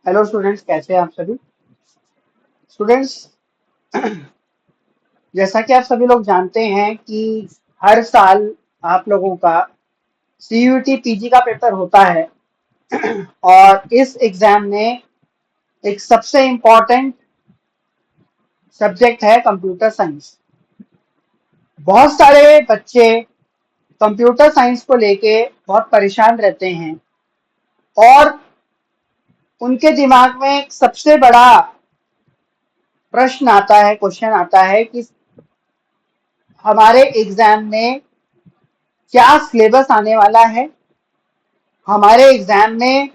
Hello students, कैसे हैं आप सभी स्टूडेंट्स। जैसा कि आप सभी लोग जानते हैं कि हर साल आप लोगों का सीयूटी पीजी का पेपर होता है और इस एग्जाम में एक सबसे इम्पोर्टेंट सब्जेक्ट है कंप्यूटर साइंस। बहुत सारे बच्चे कंप्यूटर साइंस को लेके बहुत परेशान रहते हैं और उनके दिमाग में एक सबसे बड़ा प्रश्न आता है, क्वेश्चन आता है कि हमारे एग्जाम में क्या सिलेबस आने वाला है, हमारे एग्जाम में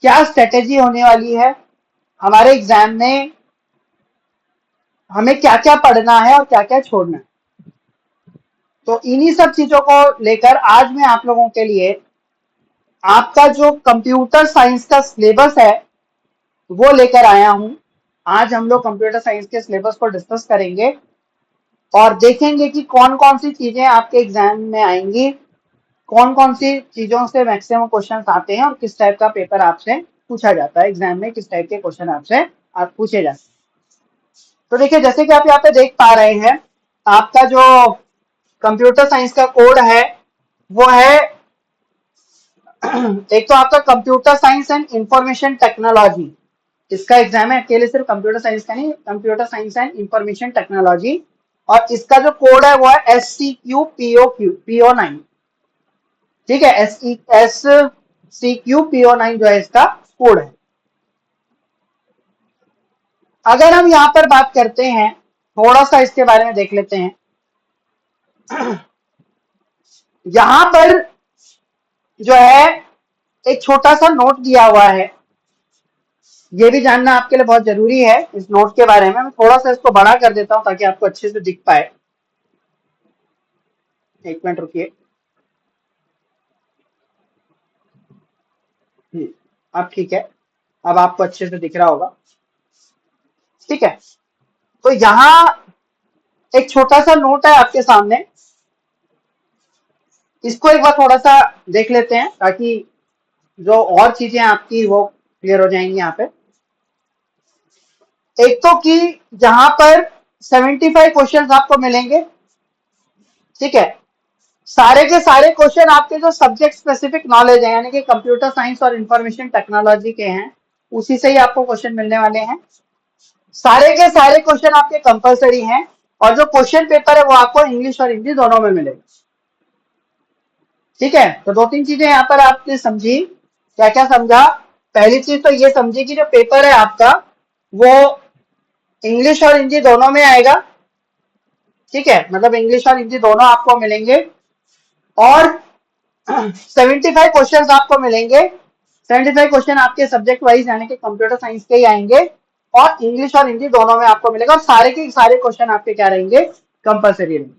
क्या स्ट्रेटेजी होने वाली है, हमारे एग्जाम में हमें क्या क्या पढ़ना है और क्या क्या छोड़ना है। तो इन्हीं सब चीजों को लेकर आज मैं आप लोगों के लिए आपका जो कंप्यूटर साइंस का सिलेबस है वो लेकर आया हूं। आज हम लोग कंप्यूटर साइंस के सिलेबस को डिस्कस करेंगे और देखेंगे कि कौन कौन सी चीजें आपके एग्जाम में आएंगी, कौन कौन सी चीजों से मैक्सिमम क्वेश्चन आते हैं और किस टाइप का पेपर आपसे पूछा जाता है एग्जाम में, किस टाइप के क्वेश्चन आपसे आप पूछे जाते हैं। तो देखिए, जैसे कि आप यहाँ पे देख पा रहे हैं, आपका जो कंप्यूटर साइंस का कोड है वो है एक तो आपका computer science and information technology. इसका एग्जाम है, अकेले सिर्फ कंप्यूटर साइंस का नहीं, computer science and information technology. और इसका जो कोड है वो है SCQ PO9। ठीक है, SCQ PO9 जो है इसका कोड है। अगर हम यहाँ पर बात करते हैं, थोड़ा सा इसके बारे में देख लेते हैं। यहां पर जो है एक छोटा सा नोट दिया हुआ है, ये भी जानना आपके लिए बहुत जरूरी है। इस नोट के बारे में मैं थोड़ा सा इसको बड़ा कर देता हूं ताकि आपको अच्छे से दिख पाए। एक मिनट रुकिए। अब ठीक है, अब आपको अच्छे से दिख रहा होगा। ठीक है, तो यहाँ एक छोटा सा नोट है आपके सामने, इसको एक बार थोड़ा सा देख लेते हैं ताकि जो और चीजें आपकी वो क्लियर हो जाएंगी। यहाँ पे एक तो कि जहां पर 75 क्वेश्चंस आपको मिलेंगे। ठीक है, सारे के सारे क्वेश्चन आपके जो सब्जेक्ट स्पेसिफिक नॉलेज है यानी कि कंप्यूटर साइंस और इंफॉर्मेशन टेक्नोलॉजी के हैं, उसी से ही आपको क्वेश्चन मिलने वाले हैं। सारे के सारे क्वेश्चन आपके कंपलसरी हैं और जो क्वेश्चन पेपर है वो आपको इंग्लिश और हिंदी दोनों में मिलेगा। ठीक है, तो दो तीन चीजें यहाँ पर आपने समझी। क्या क्या समझा? पहली चीज तो ये समझी कि जो पेपर है आपका वो इंग्लिश और हिंदी दोनों में आएगा। ठीक है, मतलब इंग्लिश और हिंदी दोनों आपको मिलेंगे और 75 क्वेश्चन आपको मिलेंगे। 75 क्वेश्चन आपके सब्जेक्ट वाइज यानी कि कंप्यूटर साइंस के ही आएंगे और इंग्लिश और हिंदी दोनों में आपको मिलेगा और सारे के सारे क्वेश्चन आपके क्या रहेंगे? कंपल्सरी रहेंगे।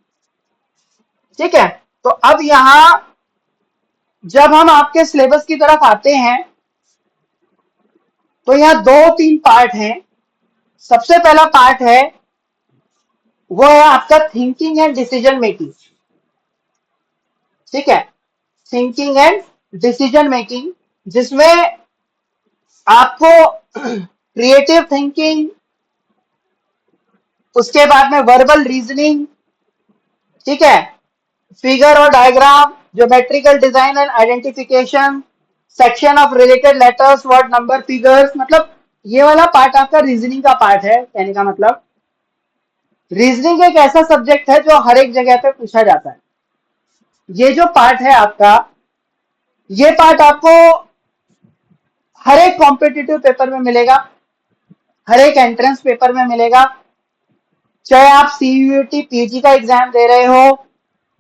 ठीक है, तो अब यहां जब हम आपके सिलेबस की तरफ आते हैं तो यहाँ दो तीन पार्ट हैं। सबसे पहला पार्ट है वो है आपका थिंकिंग एंड डिसीजन मेकिंग। ठीक है, थिंकिंग एंड डिसीजन मेकिंग, जिसमें आपको क्रिएटिव थिंकिंग, उसके बाद में वर्बल रीजनिंग, ठीक है, फिगर और diagram, geometrical design and identification, section of related letters, word number, figures, मतलब ये वाला पार्ट आपका रीजनिंग का पार्ट है। कहने का मतलब रीजनिंग एक ऐसा सब्जेक्ट है जो हर एक जगह पे पूछा जाता है। ये जो पार्ट है आपका, ये पार्ट आपको हर एक कॉम्पिटिटिव पेपर में मिलेगा, हर एक एंट्रेंस पेपर में मिलेगा। चाहे आप सीयूटी पीजी का एग्जाम दे रहे हो,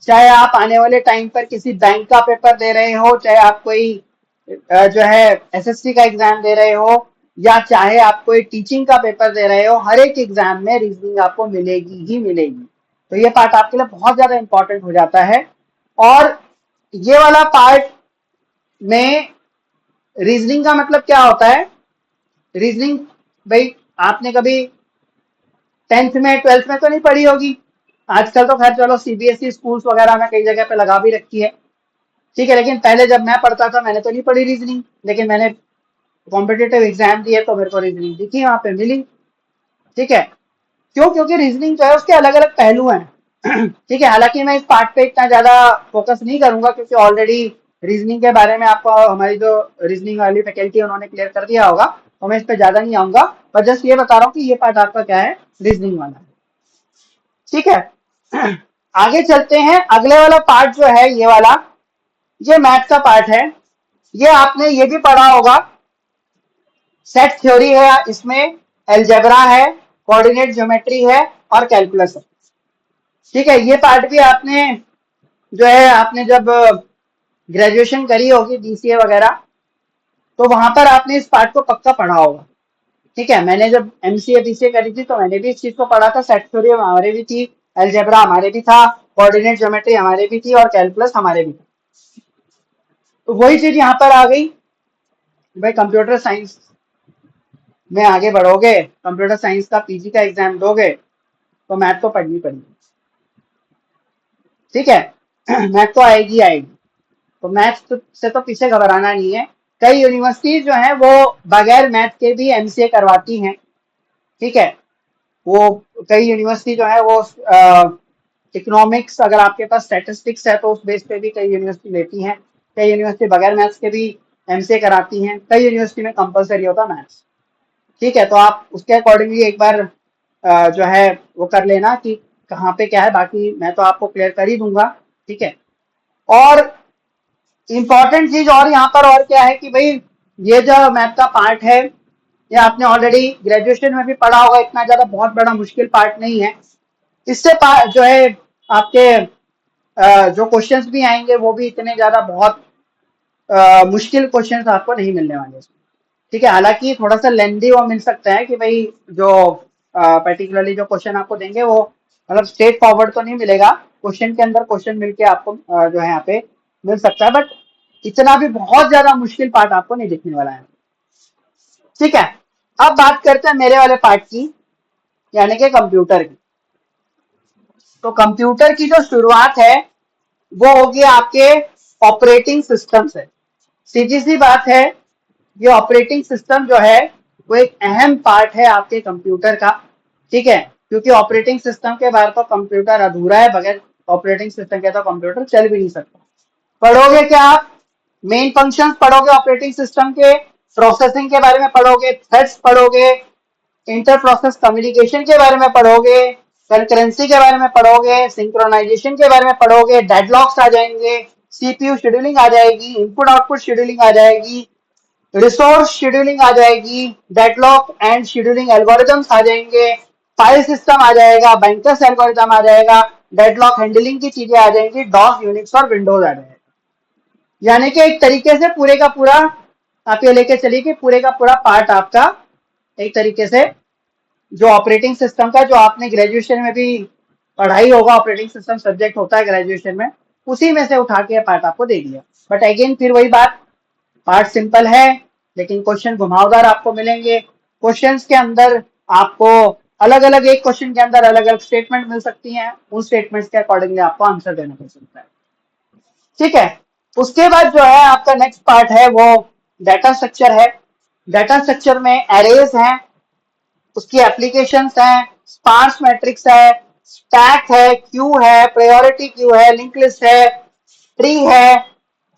चाहे आप आने वाले टाइम पर किसी बैंक का पेपर दे रहे हो, चाहे आप कोई जो है एसएससी का एग्जाम दे रहे हो, या चाहे आप कोई टीचिंग का पेपर दे रहे हो, हर एक एग्जाम में रीजनिंग आपको मिलेगी ही मिलेगी। तो ये पार्ट आपके लिए बहुत ज्यादा इंपॉर्टेंट हो जाता है। और ये वाला पार्ट में रीजनिंग का मतलब क्या होता है? रीजनिंग, भाई आपने कभी 10th में 12th में तो नहीं पढ़ी होगी। आजकल तो खैर चलो सीबीएसई स्कूल्स वगैरह में कई जगह पे लगा भी रखी है। ठीक है, लेकिन पहले जब मैं पढ़ता था मैंने तो नहीं पढ़ी रीजनिंग, लेकिन मैंने कॉम्पिटेटिव एग्जाम दिए तो मेरे को रीजनिंग दिखी, वहां पे मिली। ठीक है, क्यों? क्योंकि रीजनिंग जो है उसके अलग अलग पहलू हैं। ठीक है, हालांकि मैं इस पार्ट पे इतना ज्यादा फोकस नहीं करूंगा क्योंकि ऑलरेडी रीजनिंग के बारे में आपको हमारी जो रीजनिंग वाली फैकल्टी है उन्होंने क्लियर कर दिया होगा, तो मैं इस पे ज्यादा नहीं आऊंगा, पर जस्ट ये बता रहा हूँ कि ये पार्ट आपका क्या है, रीजनिंग वाला है। ठीक है, आगे चलते हैं। अगले वाला पार्ट जो है ये वाला, ये मैथ का पार्ट है। ये आपने ये भी पढ़ा होगा, सेट थ्योरी है इसमें, एलजेब्रा है, कोऑर्डिनेट ज्योमेट्री है और कैलकुलस है। ठीक है, ये पार्ट भी आपने जो है, आपने जब ग्रेजुएशन करी होगी बीसीए वगैरह, तो वहां पर आपने इस पार्ट को पक्का पढ़ा होगा। ठीक है, मैंने जब एमसीए बीसीए करी थी तो मैंने भी इस चीज को पढ़ा था, सेट थ्योरी हमारे भी थी, एलजेब्रा हमारे भी था, कोऑर्डिनेट ज्योमेट्री हमारे भी थी और कैलकुलस हमारे भी था। तो वही चीज यहाँ पर आ गई, भाई कंप्यूटर साइंस में आगे बढ़ोगे, कंप्यूटर साइंस का पीजी का एग्जाम दोगे तो मैथ तो पढ़नी पड़ेगी। ठीक है, मैथ तो आएगी आएगी, तो मैथ से तो पीछे घबराना नहीं है। कई यूनिवर्सिटीज जो है वो बगैर मैथ के भी एमसीए करवाती हैं। ठीक है, वो कई यूनिवर्सिटी जो है वो इकोनॉमिक्स, अगर आपके पास स्टैटिस्टिक्स है तो उस बेस पे भी कई यूनिवर्सिटी लेती हैं। कई यूनिवर्सिटी बगैर मैथ्स के भी एमसीए कराती हैं, कई यूनिवर्सिटी में कंपलसरी होता है मैथ्स। ठीक है, तो आप उसके अकॉर्डिंगली एक बार जो है वो कर लेना कि कहाँ पे क्या है, बाकी मैं तो आपको क्लियर कर ही दूंगा। ठीक है, और इम्पॉर्टेंट चीज और यहाँ पर और क्या है कि भाई ये जो मैथ का पार्ट है, ये आपने ऑलरेडी ग्रेजुएशन में भी पढ़ा होगा, इतना ज्यादा बहुत बड़ा मुश्किल पार्ट नहीं है। इससे जो है आपके जो क्वेश्चंस भी आएंगे वो भी इतने ज्यादा बहुत मुश्किल क्वेश्चंस आपको नहीं मिलने वाले इसमें। ठीक है, हालांकि थोड़ा सा लेंदी वो मिल सकता है कि भाई जो पर्टिकुलरली जो क्वेश्चन आपको देंगे वो मतलब स्ट्रेट फॉरवर्ड तो नहीं मिलेगा, क्वेश्चन के अंदर क्वेश्चन मिलके आपको जो है यहाँ पे मिल सकता है, बट इतना भी बहुत ज्यादा मुश्किल पार्ट आपको नहीं दिखने वाला है। ठीक है, अब बात करते हैं मेरे वाले पार्ट की, यानी कि कंप्यूटर की। तो कंप्यूटर की जो शुरुआत है वो होगी आपके ऑपरेटिंग सिस्टम से। सीधी सी बात है, ये ऑपरेटिंग सिस्टम जो है वो एक अहम पार्ट है आपके कंप्यूटर का। ठीक है, क्योंकि ऑपरेटिंग सिस्टम के बाहर तो कंप्यूटर अधूरा है, बगैर ऑपरेटिंग सिस्टम के तो कंप्यूटर चल भी नहीं सकता। पढ़ोगे क्या आप? मेन फंक्शंस पढ़ोगे ऑपरेटिंग सिस्टम के, प्रोसेसिंग के बारे में पढ़ोगे, थ्रेड्स पढ़ोगे, इंटर प्रोसेस कम्युनिकेशन के बारे में पढ़ोगे, कंकरेंसी के बारे में पढ़ोगे, सिंक्रोनाइजेशन के बारे में पढ़ोगे, डेडलॉक्स आ जाएंगे, सीपीयू शेड्यूलिंग आ जाएगी, इनपुट आउटपुट शेड्यूलिंग आ जाएगी, रिसोर्स शेड्यूलिंग आ जाएगी, डेडलॉक एंड शेड्यूलिंग एल्गोरिथम्स आ जाएंगे, फाइल सिस्टम आ जाएगा, बैंकर्स एल्गोरिथम आ जाएगा, डेडलॉक हैंडलिंग की चीजें आ जाएंगी, डॉस, यूनिक्स और विंडोज आ जाएगा। यानी कि एक तरीके से पूरे का पूरा आप ये लेके चलिए कि पूरे का पूरा पार्ट आपका एक तरीके से जो ऑपरेटिंग सिस्टम का, जो आपने ग्रेजुएशन में भी पढ़ाई होगा, ऑपरेटिंग सिस्टम सब्जेक्ट होता है ग्रेजुएशन में, उसी में से उठा के पार्ट आपको दे दिया। बट अगेन फिर वही बात, पार्ट सिंपल है लेकिन क्वेश्चन घुमावदार आपको मिलेंगे। क्वेश्चंस के अंदर आपको अलग अलग, एक क्वेश्चन के अंदर अलग अलग स्टेटमेंट मिल सकती हैं, उन स्टेटमेंट्स के अकॉर्डिंगली आपको आंसर देना पड़ सकता है। ठीक है, उसके बाद जो है आपका नेक्स्ट पार्ट है वो डाटा स्ट्रक्चर है। डाटा स्ट्रक्चर में एरेज हैं, उसकी एप्लीकेशंस हैं, स्पार्स मैट्रिक्स है, स्टैक है, क्यू है, प्रायोरिटी क्यू है, लिंक लिस्ट है, ट्री है,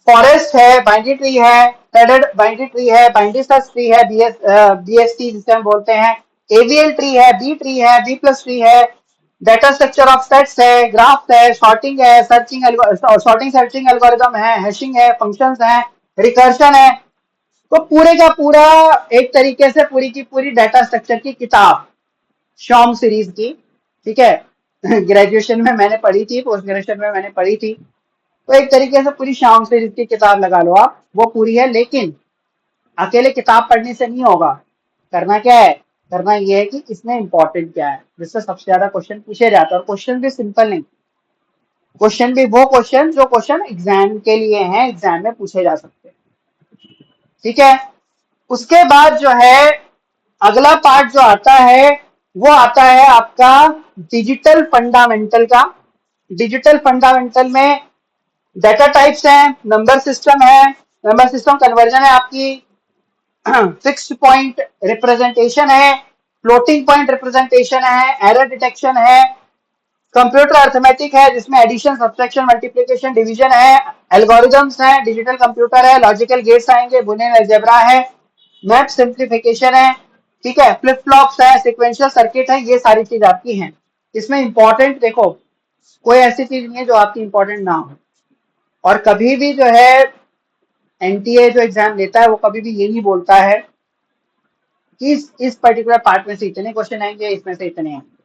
फॉरेस्ट है, बाइनरी ट्री है, थ्रेडेड बाइनरी ट्री है, बाइनरी सर्च ट्री है, बीएसटी जिसे हम बोलते हैं, एवीएल ट्री है, बी ट्री है, बी प्लस ट्री है, डाटा स्ट्रक्चर ऑफ सेट्स है, ग्राफ है, सॉर्टिंग है, सॉर्टिंग सर्चिंग एल्गोरिथम है, हैशिंग है, फंक्शंस है, रिकर्शन है। तो पूरे का पूरा एक तरीके से पूरी की पूरी डाटा स्ट्रक्चर की किताब, शॉम सीरीज की। ठीक है, ग्रेजुएशन में मैंने पढ़ी थी, पोस्ट ग्रेजुएशन में मैंने पढ़ी थी, तो एक तरीके से पूरी शाम सीरीज की किताब लगा लो आप, वो पूरी है। लेकिन अकेले किताब पढ़ने से नहीं होगा, करना क्या है, करना ये है कि इसमें इंपॉर्टेंट क्या है, जिससे सबसे ज्यादा क्वेश्चन पूछे जाते हैं। और क्वेश्चन भी सिंपल नहीं, क्वेश्चन भी वो क्वेश्चन जो क्वेश्चन एग्जाम के लिए हैं, एग्जाम में पूछे जा सकते हैं। ठीक है, उसके बाद जो है अगला पार्ट जो आता है वो आता है आपका डिजिटल फंडामेंटल का। डिजिटल फंडामेंटल में डाटा टाइप्स हैं, नंबर सिस्टम है, नंबर सिस्टम कन्वर्जन है आपकी, फिक्स्ड पॉइंट रिप्रेजेंटेशन है, फ्लोटिंग पॉइंट रिप्रेजेंटेशन है, एरर डिटेक्शन है, कंप्यूटर अर्थमेटिक है जिसमें एडिशन सब्ट्रैक्शन मल्टीप्लिकेशन डिवीजन है, एल्गोरिथम्स है, डिजिटल कंप्यूटर है, लॉजिकल गेट्स आएंगे, बुलियन अलजेब्रा है, मैप सिंप्लीफिकेशन है, ठीक है, फ्लिप फ्लॉप्स है, सीक्वेंशियल सर्किट है, ये सारी चीज आपकी हैं। इसमें इंपॉर्टेंट देखो, कोई ऐसी चीज नहीं है जो आपकी इंपॉर्टेंट ना हो, और कभी भी जो है एनटीए जो एग्जाम लेता है वो कभी भी ये नहीं बोलता है कि इस पर्टिकुलर पार्ट में से इतने क्वेश्चन आएंगे, इसमें से इतने आएंगे,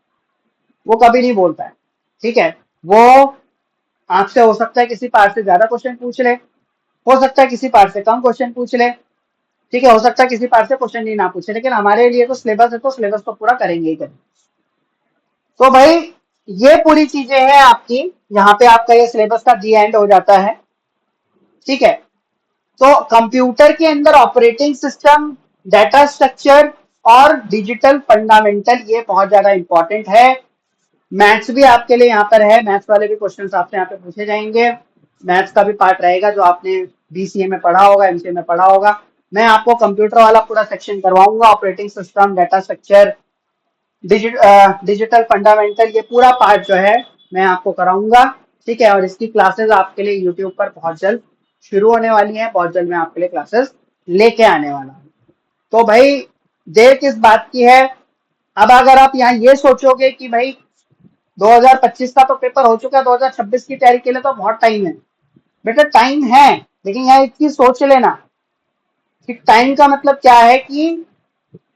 वो कभी नहीं बोलता है, ठीक है। वो आपसे हो सकता है किसी पार्ट से ज्यादा क्वेश्चन पूछ ले, हो सकता है किसी पार्ट से कम क्वेश्चन पूछ ले, ठीक है, हो सकता है किसी पार्ट से क्वेश्चन नहीं ना पूछे, लेकिन हमारे लिए तो सिलेबस है, तो सिलेबस तो पूरा करेंगे ही करेंगे। तो भाई ये पूरी चीजें हैं आपकी, यहाँ पे आपका ये सिलेबस का दी एंड हो जाता है, ठीक है। तो कंप्यूटर के अंदर ऑपरेटिंग सिस्टम, डाटा स्ट्रक्चर और डिजिटल फंडामेंटल ये बहुत ज्यादा इंपॉर्टेंट है। मैथ्स भी आपके लिए यहाँ पर है, मैथ्स वाले भी क्वेश्चन आपसे यहाँ पे पूछे जाएंगे, मैथ्स का भी पार्ट रहेगा जो आपने बीसीए में पढ़ा होगा, एमसीए में पढ़ा होगा। मैं आपको कंप्यूटर वाला पूरा सेक्शन करवाऊंगा, operating system, data structure, digital fundamental, ये पूरा पार्ट जो है मैं आपको कराऊंगा, ठीक है। और इसकी क्लासेस आपके लिए यूट्यूब पर बहुत जल्द शुरू होने वाली है, बहुत जल्द मैं आपके लिए क्लासेस लेके आने वाला हूँ। तो भाई देर किस बात की है, अब अगर आप यहाँ ये सोचोगे कि भाई 2025 का तो पेपर हो चुका है, 2026 की तैयारी के लिए तो बहुत टाइम है, बेटा टाइम है, लेकिन यहाँ एक चीज सोच लेना कि टाइम का मतलब क्या है कि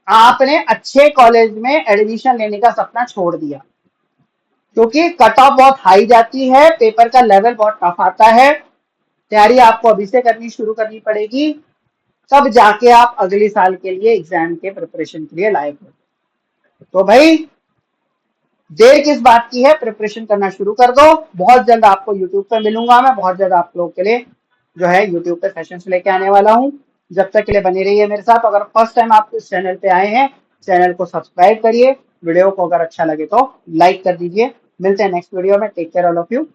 आपने अच्छे कॉलेज में एडमिशन लेने का सपना छोड़ दिया, क्योंकि कट ऑफ बहुत हाई जाती है, पेपर का लेवल बहुत टफ आता है, तैयारी आपको अभी से करनी शुरू करनी पड़ेगी, तब जाके आप अगले साल के लिए एग्जाम के प्रिपरेशन के लिए लायक हो। तो भाई देर किस बात की है, प्रिपरेशन करना शुरू कर दो। बहुत जल्द आपको यूट्यूब पे मिलूंगा, मैं बहुत जल्द आप लोग के लिए जो है यूट्यूब पे सेशंस लेके आने वाला हूँ। जब तक के लिए बने रहिए मेरे साथ। अगर फर्स्ट टाइम आप इस चैनल पे आए हैं, चैनल को सब्सक्राइब करिए, वीडियो को अगर अच्छा लगे तो लाइक कर दीजिए। मिलते हैं नेक्स्ट वीडियो में, take care all of you.